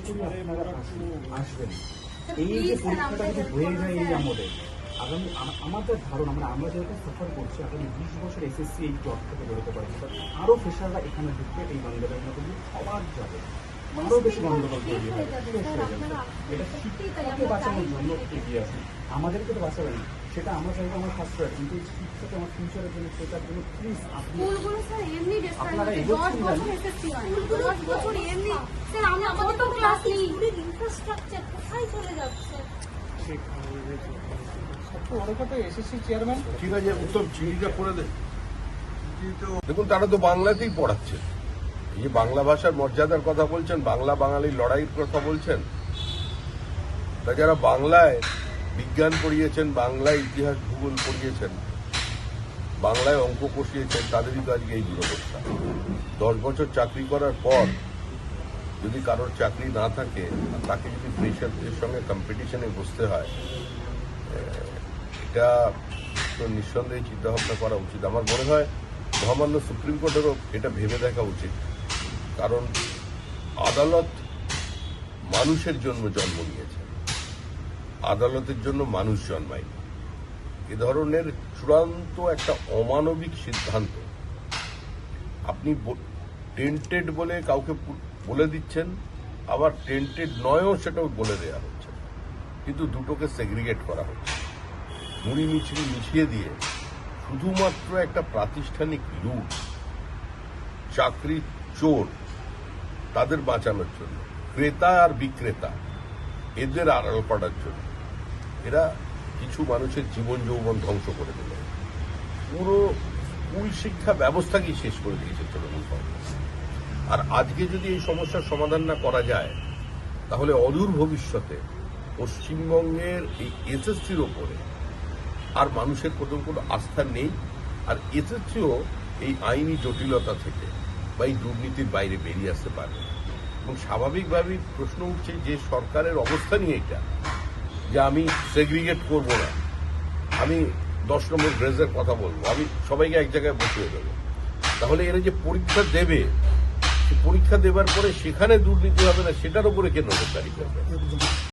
করি আপনারা আসবেন। এই যে পরীক্ষাটা যদি হয়ে যায় এই আমলে, আগামী আমাদের ধারণা মানে আমরা যেহেতু সাফার করছি, আগামী 20 বছর এসএসসি এই জব থেকে বেরোতে পারবে, আরো ফ্রেশাররা এখানে ঢুকবে, এই গন্ডগোলের মধ্যে দিয়ে সবার যাবে, আরো বেশি গন্ডগোল তৈরি হবে। এটা শিক্ষাকে বাঁচানোর জন্য এগিয়ে আসুন, আমাদেরকে তো বাঁচাবে না, সেটা আমরা চাইবো আমার ফার্স্ট প্রায়োরিটি, কিন্তু শিক্ষাকে আমার ফিউচারের জন্য, সেটার জন্য প্লিজ আপনারা ঠিক আছে, উত্তম চিঠিটা করে দেন। দেখুন, তারা তো বাংলাতেই পড়াচ্ছে। এই যে বাংলা ভাষার মর্যাদার কথা বলছেন, বাংলা বাঙালির লড়াইয়ের কথা বলছেন, তা যারা বাংলায় বিজ্ঞান পড়িয়েছেন, বাংলায় ইতিহাস ভূগোল পড়িয়েছেন, বাংলায় অঙ্ক কষিয়েছেন, তাদেরই তো আজকে এই দুরবস্থা। 10 বছর চাকরি করার পর যদি কারোর চাকরি না থাকে, তাকে যদি ফ্রেশারদের সঙ্গে কম্পিটিশনে বসতে হয়, এটা তো নিঃসন্দেহে চিন্তাভাবনা করা উচিত। আমার মনে হয় মহামান্য সুপ্রিম কোর্টেরও এটা ভেবে দেখা উচিত, কারণ আদালত মানুষের জন্য জন্ম নিয়েছে, আদালতের জন্য মানুষ জন্মায়নি। এ ধরনের চূড়ান্ত একটা অমানবিক সিদ্ধান্ত আপনি টেন্টেড বলে কাউকে বলে দিচ্ছেন, আবার টেন্টেড নয়ও সেটাও বলে দেওয়া হচ্ছে, কিন্তু দুটোকে সেগ্রিগেট করা হচ্ছে, মুড়ি মিছড়ি মিশিয়ে দিয়ে শুধুমাত্র একটা প্রাতিষ্ঠানিক লুট, চাকরি চোর তাদের বাঁচানোর জন্য, ক্রেতা আর বিক্রেতা এদের আড়াল করার জন্য এরা কিছু মানুষের জীবন যৌবন ধ্বংস করে দিল, পুরো স্কুল শিক্ষা ব্যবস্থাকেই শেষ করে দিয়েছে তৃণমূল কংগ্রেস। আর আজকে যদি এই সমস্যার সমাধান না করা যায়, তাহলে অদূর ভবিষ্যতে পশ্চিমবঙ্গের এই এসএসসির ওপরে আর মানুষের কোনো আস্থা নেই। আর এসএসসিও এই আইনি জটিলতা থেকে বা এই দুর্নীতির বাইরে বেরিয়ে আসতে পারবে। এবং স্বাভাবিকভাবেই প্রশ্ন উঠছে যে সরকারের অবস্থা নিয়ে এটা, যে আমি সেগ্রিগেট করব না, আমি 10 নম্বর গ্রেজের কথা বলবো, আমি সবাইকে এক জায়গায় বসিয়ে দেবো, তাহলে এরা যে পরীক্ষা দেবে, পরীক্ষা দেবার পরে সেখানে দুর্নীতি হবে না, সেটার উপরে কে নজরদারি করবে?